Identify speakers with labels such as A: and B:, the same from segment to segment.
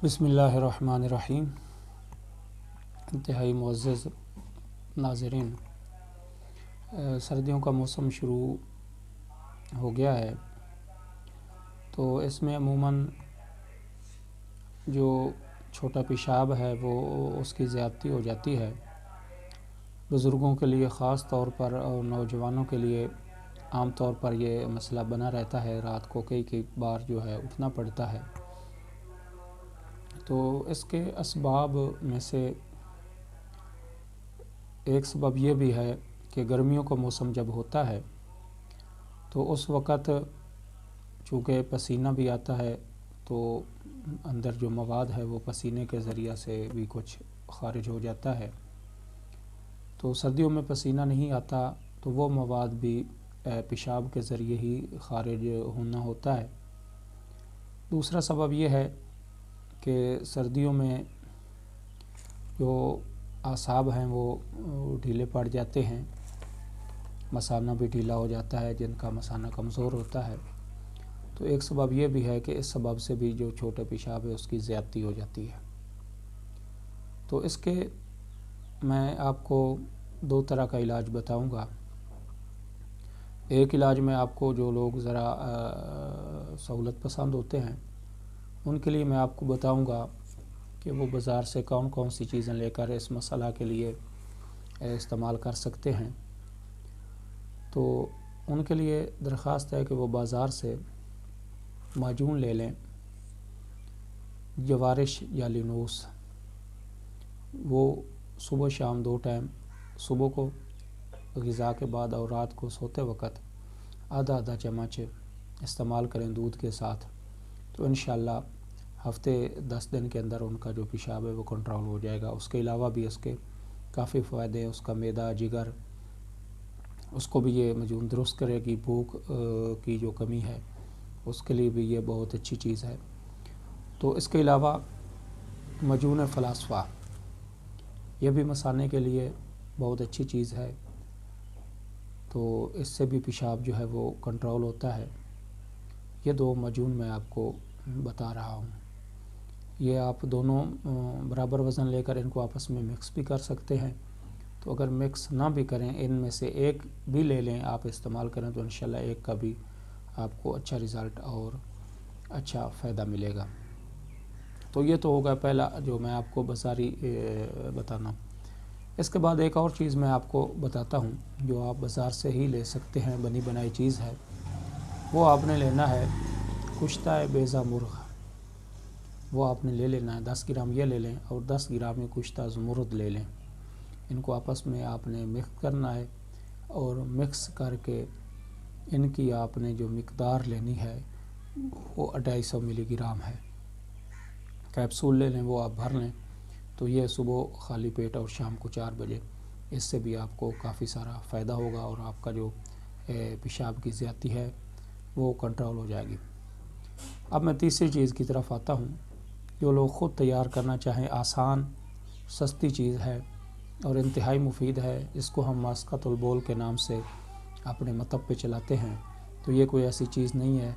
A: بسم اللہ الرحمن الرحیم۔ انتہائی معزز ناظرین، سردیوں کا موسم شروع ہو گیا ہے، تو اس میں عموماً جو چھوٹا پیشاب ہے وہ اس کی زیادتی ہو جاتی ہے۔ بزرگوں کے لیے خاص طور پر اور نوجوانوں کے لیے عام طور پر یہ مسئلہ بنا رہتا ہے، رات کو کئی بار جو ہے اٹھنا پڑتا ہے۔ تو اس کے اسباب میں سے ایک سبب یہ بھی ہے کہ گرمیوں کا موسم جب ہوتا ہے تو اس وقت چونکہ پسینہ بھی آتا ہے، تو اندر جو مواد ہے وہ پسینے کے ذریعہ سے بھی کچھ خارج ہو جاتا ہے۔ تو سردیوں میں پسینہ نہیں آتا تو وہ مواد بھی پیشاب کے ذریعے ہی خارج ہونا ہوتا ہے۔ دوسرا سبب یہ ہے کہ سردیوں میں جو اعصاب ہیں وہ ڈھیلے پڑ جاتے ہیں، مثانہ بھی ڈھیلا ہو جاتا ہے، جن کا مثانہ کمزور ہوتا ہے۔ تو ایک سبب یہ بھی ہے کہ اس سبب سے بھی جو چھوٹے پیشاب ہے اس کی زیادتی ہو جاتی ہے۔ تو اس کے میں آپ کو دو طرح کا علاج بتاؤں گا۔ ایک علاج میں آپ کو جو لوگ ذرا سہولت پسند ہوتے ہیں ان کے لیے میں آپ کو بتاؤں گا کہ وہ بازار سے کون سی چیزیں لے کر اس مسئلہ کے لیے استعمال کر سکتے ہیں۔ تو ان کے لیے درخواست ہے کہ وہ بازار سے معجون لے لیں، جوارش یا لینوس۔ وہ صبح شام دو ٹائم، صبح کو غذا کے بعد اور رات کو سوتے وقت آدھا چمچ استعمال کریں دودھ کے ساتھ، تو انشاءاللہ ہفتے 10 دن کے اندر ان کا جو پیشاب ہے وہ کنٹرول ہو جائے گا۔ اس کے علاوہ بھی اس کے کافی فائدے ہیں۔ اس کا معدہ، جگر، اس کو بھی یہ معجون درست کرے گی۔ بھوک کی جو کمی ہے اس کے لیے بھی یہ بہت اچھی چیز ہے۔ تو اس کے علاوہ معجون فلاسفہ، یہ بھی مثانے کے لیے بہت اچھی چیز ہے، تو اس سے بھی پیشاب جو ہے وہ کنٹرول ہوتا ہے۔ یہ دو معجون میں آپ کو بتا رہا ہوں۔ یہ آپ دونوں برابر وزن لے کر ان کو آپس میں مکس بھی کر سکتے ہیں۔ تو اگر مکس نہ بھی کریں، ان میں سے ایک بھی لے لیں، آپ استعمال کریں، تو انشاءاللہ ایک کا بھی آپ کو اچھا رزلٹ اور اچھا فائدہ ملے گا۔ تو یہ تو ہوگا پہلا جو میں آپ کو بازاری بتانا۔ اس کے بعد ایک اور چیز میں آپ کو بتاتا ہوں جو آپ بازار سے ہی لے سکتے ہیں، بنی بنائی چیز ہے۔ وہ آپ نے لینا ہے کشتہ بیضہ مرغ۔ وہ آپ نے لے لینا ہے 10 گرام یہ لے لیں، اور 10 گرام میں کشتہ زمرد لے لیں۔ ان کو آپس میں آپ نے مکس کرنا ہے، اور مکس کر کے ان کی آپ نے جو مقدار لینی ہے وہ 250 ملی گرام ہے۔ کیپسول لے لیں، وہ آپ بھر لیں۔ تو یہ صبح خالی پیٹ اور شام کو 4 بجے، اس سے بھی آپ کو کافی سارا فائدہ ہوگا، اور آپ کا جو پیشاب کی زیادتی ہے وہ کنٹرول ہو جائے گی۔ اب میں تیسری چیز کی طرف آتا ہوں، جو لوگ خود تیار کرنا چاہیں، آسان سستی چیز ہے اور انتہائی مفید ہے، جس کو ہم ماسکۃ البول کے نام سے اپنے مطب پہ چلاتے ہیں۔ تو یہ کوئی ایسی چیز نہیں ہے،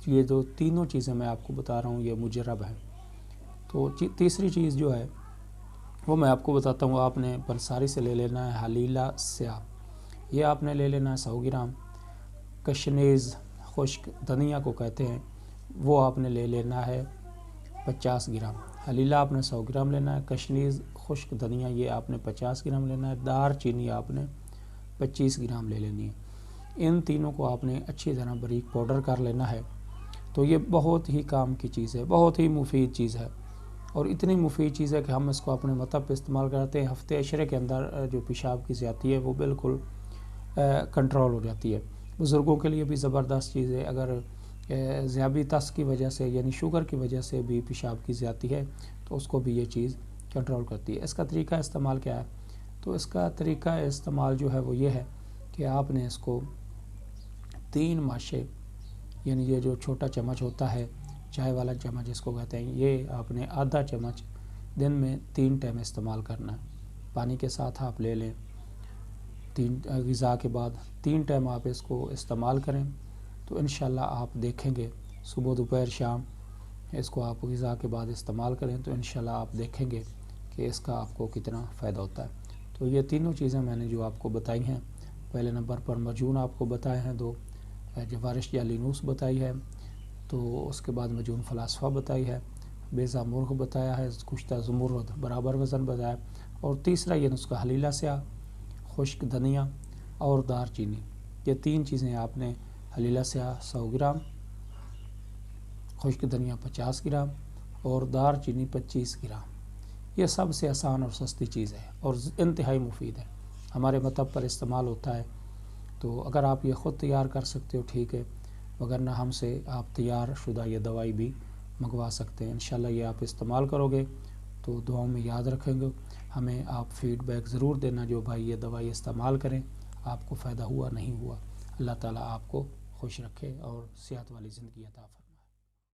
A: یہ جو تینوں چیزیں میں آپ کو بتا رہا ہوں یہ مجرب ہیں۔ تو تیسری چیز جو ہے وہ میں آپ کو بتاتا ہوں۔ آپ نے پنساری سے لے لینا ہے حلیلہ سیاہ، یہ آپ نے لے لینا ہے 100 گرام۔ کشنیز خشک دھنیا کو کہتے ہیں، وہ آپ نے لے لینا ہے 50 گرام۔ حلیلہ آپ نے 100 گرام لینا ہے، کشنیز خشک دھنیا یہ آپ نے 50 گرام لینا ہے، دار چینی آپ نے 25 گرام لے لینی ہے۔ ان تینوں کو آپ نے اچھی طرح باریک پاؤڈر کر لینا ہے۔ تو یہ بہت ہی کام کی چیز ہے، بہت ہی مفید چیز ہے، اور اتنی مفید چیز ہے کہ ہم اس کو اپنے مطب پہ استعمال کرتے ہیں۔ ہفتے عشرے کے اندر جو پیشاب کی زیادتی ہے وہ بالکل کنٹرول ہو جاتی ہے۔ بزرگوں کے لیے بھی زبردست چیز ہے۔ اگر ذیابیطس کی وجہ سے یعنی شوگر کی وجہ سے بھی پیشاب کی زیادتی ہے تو اس کو بھی یہ چیز کنٹرول کرتی ہے۔ اس کا طریقہ استعمال کیا ہے؟ تو اس کا طریقہ استعمال جو ہے وہ یہ ہے کہ آپ نے اس کو 3 ماشے، یعنی یہ جو چھوٹا چمچ ہوتا ہے، چائے والا چمچ جس کو کہتے ہیں، یہ آپ نے آدھا چمچ دن میں 3 ٹائم استعمال کرنا ہے۔ پانی کے ساتھ آپ لے لیں، غذا کے بعد 3 ٹائم آپ اس کو استعمال کریں، تو انشاءاللہ آپ دیکھیں گے صبح دوپہر شام اس کو آپ غذا کے بعد استعمال کریں تو انشاءاللہ آپ دیکھیں گے کہ اس کا آپ کو کتنا فائدہ ہوتا ہے۔ تو یہ تینوں چیزیں میں نے جو آپ کو بتائی ہیں، پہلے نمبر پر مجون آپ کو بتائے ہیں، 2 جوارش یا لینوس بتائی ہے، تو اس کے بعد مجون فلاسفہ بتائی ہے، بیضہ مرغ بتایا ہے، کشتہ زمرد برابر وزن بتایا، اور تیسرا یہ نسخہ حلیلہ سیاہ، خشک دھنیا اور دار چینی، یہ 3 چیزیں آپ نے، حلیلہ سیاہ 100 گرام، خشک دھنیا 50 گرام اور دار چینی 25 گرام، یہ سب سے آسان اور سستی چیز ہے اور انتہائی مفید ہے، ہمارے مطلب پر استعمال ہوتا ہے۔ تو اگر آپ یہ خود تیار کر سکتے ہو ٹھیک ہے، وگرنہ ہم سے آپ تیار شدہ یہ دوائی بھی منگوا سکتے ہیں۔ انشاءاللہ یہ آپ استعمال کرو گے تو دعاؤں میں یاد رکھیں گے، ہمیں آپ فیڈ بیک ضرور دینا جو بھائی یہ دوائی استعمال کریں، آپ کو فائدہ ہوا نہیں ہوا۔ اللہ تعالیٰ آپ کو خوش رکھے اور صحت والی زندگی عطا فرمائے۔